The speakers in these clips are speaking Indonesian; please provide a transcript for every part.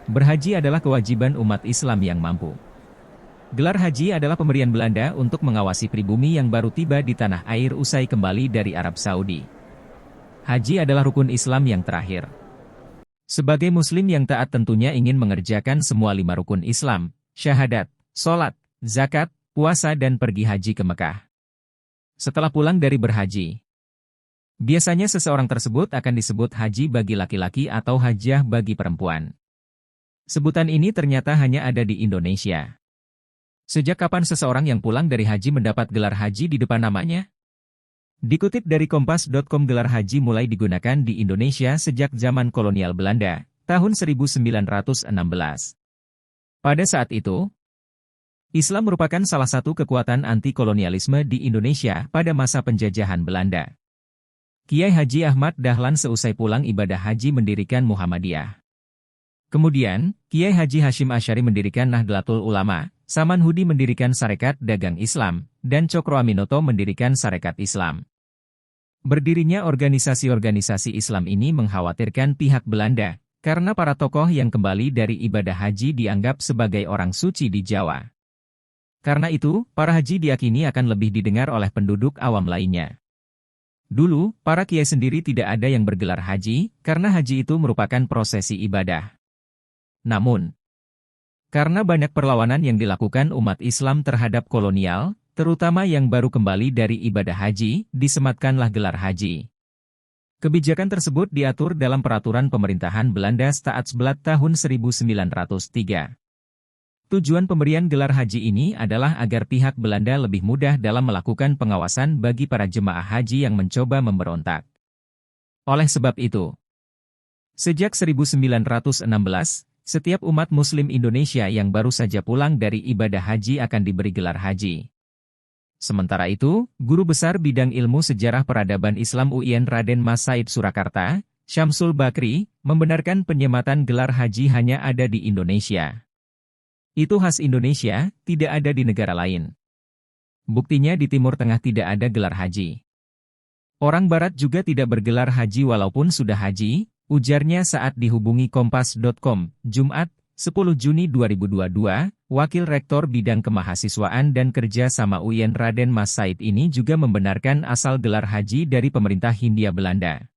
Berhaji adalah kewajiban umat Islam yang mampu. Gelar haji adalah pemberian Belanda untuk mengawasi pribumi yang baru tiba di tanah air usai kembali dari Arab Saudi. Haji adalah rukun Islam yang terakhir. Sebagai Muslim yang taat tentunya ingin mengerjakan semua 5 rukun Islam, syahadat, sholat, zakat, puasa dan pergi haji ke Mekah. Setelah pulang dari berhaji, biasanya seseorang tersebut akan disebut haji bagi laki-laki atau hajjah bagi perempuan. Sebutan ini ternyata hanya ada di Indonesia. Sejak kapan seseorang yang pulang dari haji mendapat gelar haji di depan namanya? Dikutip dari Kompas.com, gelar haji mulai digunakan di Indonesia sejak zaman kolonial Belanda, tahun 1916. Pada saat itu, Islam merupakan salah satu kekuatan anti-kolonialisme di Indonesia pada masa penjajahan Belanda. Kiai Haji Ahmad Dahlan seusai pulang ibadah haji mendirikan Muhammadiyah. Kemudian, Kiai Haji Hashim Asy'ari mendirikan Nahdlatul Ulama, Saman Hudi mendirikan Sarekat Dagang Islam, dan Cokro Aminoto mendirikan Sarekat Islam. Berdirinya organisasi-organisasi Islam ini mengkhawatirkan pihak Belanda, karena para tokoh yang kembali dari ibadah haji dianggap sebagai orang suci di Jawa. Karena itu, para haji diyakini akan lebih didengar oleh penduduk awam lainnya. Dulu, para kiai sendiri tidak ada yang bergelar haji, karena haji itu merupakan prosesi ibadah. Namun, karena banyak perlawanan yang dilakukan umat Islam terhadap kolonial, terutama yang baru kembali dari ibadah haji, disematkanlah gelar haji. Kebijakan tersebut diatur dalam peraturan pemerintahan Belanda Staatsblad tahun 1903. Tujuan pemberian gelar haji ini adalah agar pihak Belanda lebih mudah dalam melakukan pengawasan bagi para jemaah haji yang mencoba memberontak. Oleh sebab itu, sejak 1916, setiap umat Muslim Indonesia yang baru saja pulang dari ibadah haji akan diberi gelar haji. Sementara itu, Guru Besar Bidang Ilmu Sejarah Peradaban Islam UIN Raden Mas Said Surakarta, Syamsul Bakri, membenarkan penyematan gelar haji hanya ada di Indonesia. Itu khas Indonesia, tidak ada di negara lain. Buktinya di Timur Tengah tidak ada gelar haji. Orang Barat juga tidak bergelar haji walaupun sudah haji, ujarnya saat dihubungi Kompas.com, Jumat, 10 Juni 2022, Wakil Rektor Bidang Kemahasiswaan dan Kerja sama UIN Raden Mas Said ini juga membenarkan asal gelar haji dari pemerintah Hindia Belanda.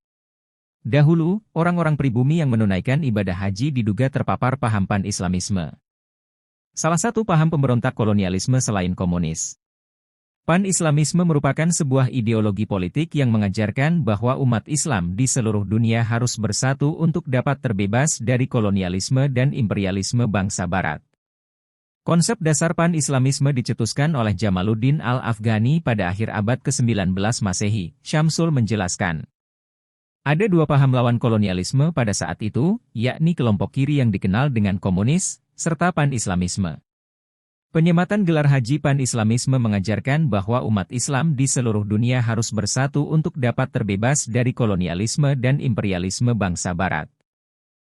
Dahulu, orang-orang pribumi yang menunaikan ibadah haji diduga terpapar paham pan-Islamisme. Salah satu paham pemberontak kolonialisme selain komunis. Pan-Islamisme merupakan sebuah ideologi politik yang mengajarkan bahwa umat Islam di seluruh dunia harus bersatu untuk dapat terbebas dari kolonialisme dan imperialisme bangsa Barat. Konsep dasar pan-Islamisme dicetuskan oleh Jamaluddin Al-Afghani pada akhir abad ke-19 Masehi. Syamsul menjelaskan, ada 2 paham lawan kolonialisme pada saat itu, yakni kelompok kiri yang dikenal dengan komunis, serta pan-Islamisme. Penyematan gelar haji pan-Islamisme mengajarkan bahwa umat Islam di seluruh dunia harus bersatu untuk dapat terbebas dari kolonialisme dan imperialisme bangsa Barat.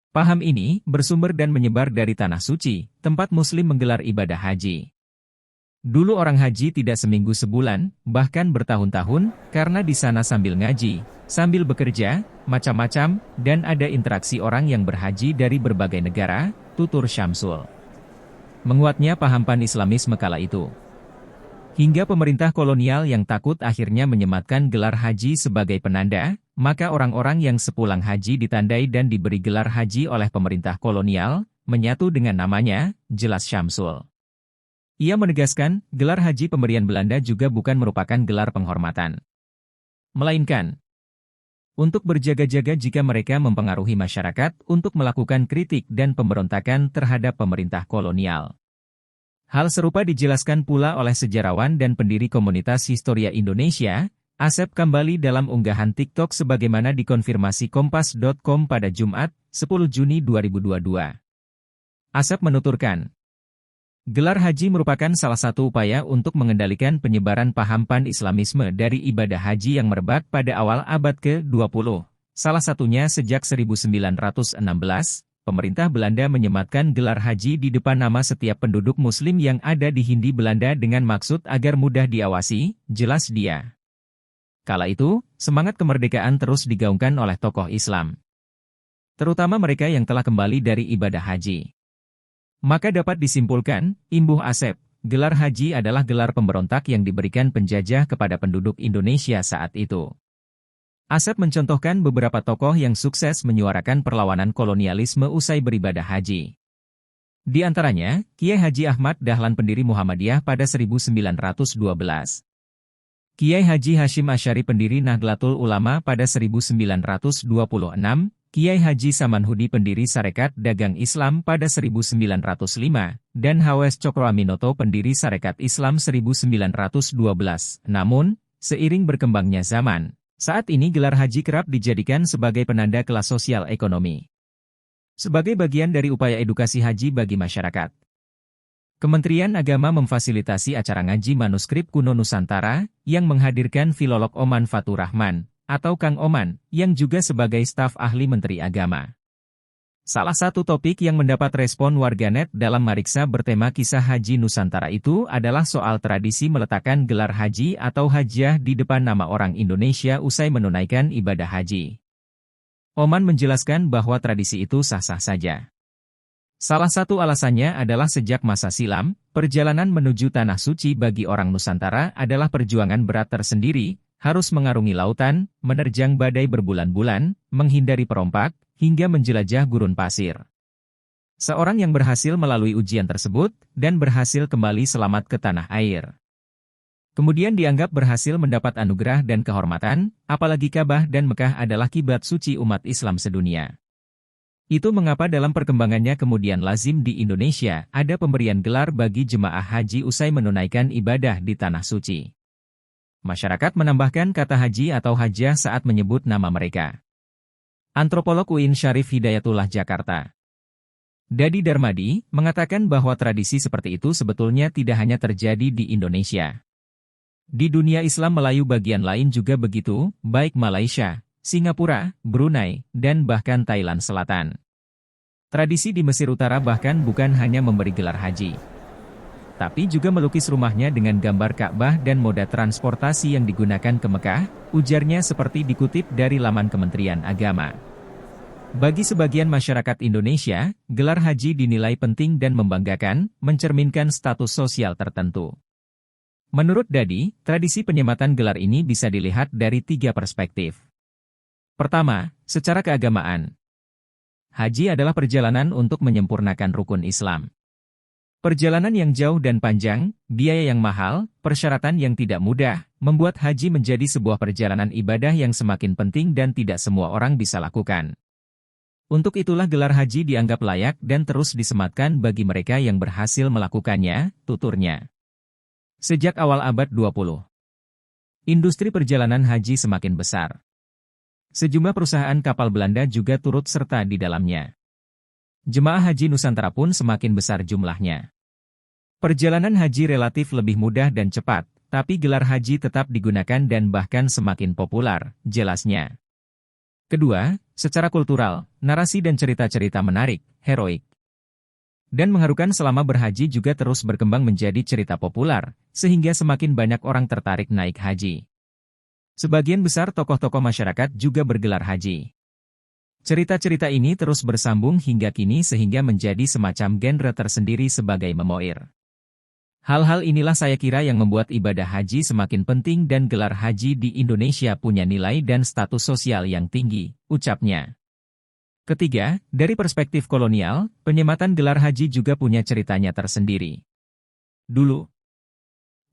Paham ini bersumber dan menyebar dari Tanah Suci, tempat Muslim menggelar ibadah haji. Dulu orang haji tidak seminggu sebulan, bahkan bertahun-tahun, karena di sana sambil ngaji, sambil bekerja, macam-macam, dan ada interaksi orang yang berhaji dari berbagai negara, tutur Syamsul. Menguatnya paham pan-Islamisme kala itu. Hingga pemerintah kolonial yang takut akhirnya menyematkan gelar haji sebagai penanda, maka orang-orang yang sepulang haji ditandai dan diberi gelar haji oleh pemerintah kolonial, menyatu dengan namanya, jelas Syamsul. Ia menegaskan, gelar haji pemberian Belanda juga bukan merupakan gelar penghormatan. Melainkan, untuk berjaga-jaga jika mereka mempengaruhi masyarakat untuk melakukan kritik dan pemberontakan terhadap pemerintah kolonial. Hal serupa dijelaskan pula oleh sejarawan dan pendiri komunitas Historia Indonesia, Asep Kambali dalam unggahan TikTok sebagaimana dikonfirmasi Kompas.com pada Jumat, 10 Juni 2022. Asep menuturkan, gelar haji merupakan salah satu upaya untuk mengendalikan penyebaran paham pan-Islamisme dari ibadah haji yang merebak pada awal abad ke-20. Salah satunya sejak 1916, pemerintah Belanda menyematkan gelar haji di depan nama setiap penduduk Muslim yang ada di Hindia Belanda dengan maksud agar mudah diawasi, jelas dia. Kala itu, semangat kemerdekaan terus digaungkan oleh tokoh Islam. terutama mereka yang telah kembali dari ibadah haji. Maka dapat disimpulkan, imbuh Asep, gelar haji adalah gelar pemberontak yang diberikan penjajah kepada penduduk Indonesia saat itu. Asep mencontohkan beberapa tokoh yang sukses menyuarakan perlawanan kolonialisme usai beribadah haji. Di antaranya, Kiai Haji Ahmad Dahlan pendiri Muhammadiyah pada 1912. Kiai Haji Hashim Asy'ari pendiri Nahdlatul Ulama pada 1926, Kiai Haji Samanhudi pendiri Sarekat Dagang Islam pada 1905, dan Hawes Cokroaminoto pendiri Sarekat Islam 1912. Namun, seiring berkembangnya zaman, saat ini gelar haji kerap dijadikan sebagai penanda kelas sosial ekonomi. Sebagai bagian dari upaya edukasi haji bagi masyarakat, Kementerian Agama memfasilitasi acara ngaji manuskrip kuno Nusantara, yang menghadirkan Filolog Oman Fatur Rahman, atau Kang Oman, yang juga sebagai staf ahli Menteri Agama. Salah satu topik yang mendapat respon warganet dalam mariksa bertema kisah haji Nusantara itu adalah soal tradisi meletakkan gelar haji atau hajjah di depan nama orang Indonesia usai menunaikan ibadah haji. Oman menjelaskan bahwa tradisi itu sah-sah saja. Salah satu alasannya adalah sejak masa silam, perjalanan menuju Tanah Suci bagi orang Nusantara adalah perjuangan berat tersendiri, harus mengarungi lautan, menerjang badai berbulan-bulan, menghindari perompak, hingga menjelajah gurun pasir. Seorang yang berhasil melalui ujian tersebut, dan berhasil kembali selamat ke tanah air, kemudian dianggap berhasil mendapat anugerah dan kehormatan, apalagi Ka'bah dan Mekah adalah kiblat suci umat Islam sedunia. Itu mengapa dalam perkembangannya kemudian lazim di Indonesia ada pemberian gelar bagi jemaah haji usai menunaikan ibadah di Tanah Suci. Masyarakat menambahkan kata haji atau hajjah saat menyebut nama mereka. Antropolog UIN Syarif Hidayatullah Jakarta, Dadi Darmadi, mengatakan bahwa tradisi seperti itu sebetulnya tidak hanya terjadi di Indonesia. Di dunia Islam Melayu bagian lain juga begitu, baik Malaysia, Singapura, Brunei, dan bahkan Thailand Selatan. Tradisi di Mesir Utara bahkan bukan hanya memberi gelar haji, tapi juga melukis rumahnya dengan gambar Ka'bah dan moda transportasi yang digunakan ke Mekah, ujarnya seperti dikutip dari laman Kementerian Agama. Bagi sebagian masyarakat Indonesia, gelar haji dinilai penting dan membanggakan, mencerminkan status sosial tertentu. Menurut Dadi, tradisi penyematan gelar ini bisa dilihat dari 3 perspektif. Pertama, secara keagamaan. Haji adalah perjalanan untuk menyempurnakan rukun Islam. Perjalanan yang jauh dan panjang, biaya yang mahal, persyaratan yang tidak mudah, membuat haji menjadi sebuah perjalanan ibadah yang semakin penting dan tidak semua orang bisa lakukan. Untuk itulah gelar haji dianggap layak dan terus disematkan bagi mereka yang berhasil melakukannya, tuturnya. Sejak awal abad 20, industri perjalanan haji semakin besar. Sejumlah perusahaan kapal Belanda juga turut serta di dalamnya. Jemaah haji Nusantara pun semakin besar jumlahnya. Perjalanan haji relatif lebih mudah dan cepat, tapi gelar haji tetap digunakan dan bahkan semakin populer, jelasnya. Kedua, secara kultural, narasi dan cerita-cerita menarik, heroik, dan mengharukan selama berhaji juga terus berkembang menjadi cerita populer, sehingga semakin banyak orang tertarik naik haji. Sebagian besar tokoh-tokoh masyarakat juga bergelar haji. Cerita-cerita ini terus bersambung hingga kini sehingga menjadi semacam genre tersendiri sebagai memoir. Hal-hal inilah saya kira yang membuat ibadah haji semakin penting dan gelar haji di Indonesia punya nilai dan status sosial yang tinggi, ucapnya. Ketiga, dari perspektif kolonial, penyematan gelar haji juga punya ceritanya tersendiri. Dulu,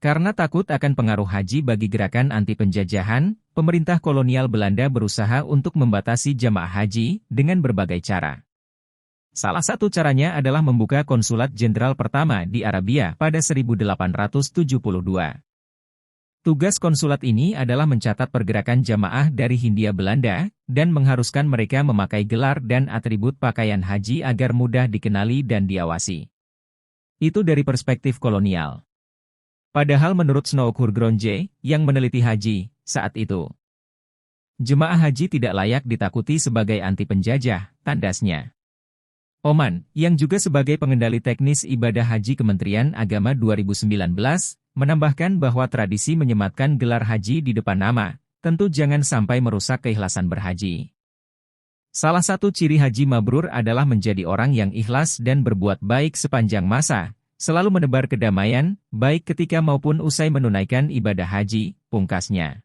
karena takut akan pengaruh haji bagi gerakan anti-penjajahan, pemerintah kolonial Belanda berusaha untuk membatasi jamaah haji dengan berbagai cara. Salah satu caranya adalah membuka konsulat jenderal pertama di Arabia pada 1872. Tugas konsulat ini adalah mencatat pergerakan jamaah dari Hindia Belanda, dan mengharuskan mereka memakai gelar dan atribut pakaian haji agar mudah dikenali dan diawasi. Itu dari perspektif kolonial. Padahal menurut Snouck Hurgronje, yang meneliti haji, saat itu, jemaah haji tidak layak ditakuti sebagai anti penjajah, tandasnya. Oman, yang juga sebagai pengendali teknis ibadah haji Kementerian Agama 2019, menambahkan bahwa tradisi menyematkan gelar haji di depan nama, tentu jangan sampai merusak keikhlasan berhaji. Salah satu ciri haji mabrur adalah menjadi orang yang ikhlas dan berbuat baik sepanjang masa, selalu menebar kedamaian, baik ketika maupun usai menunaikan ibadah haji, pungkasnya.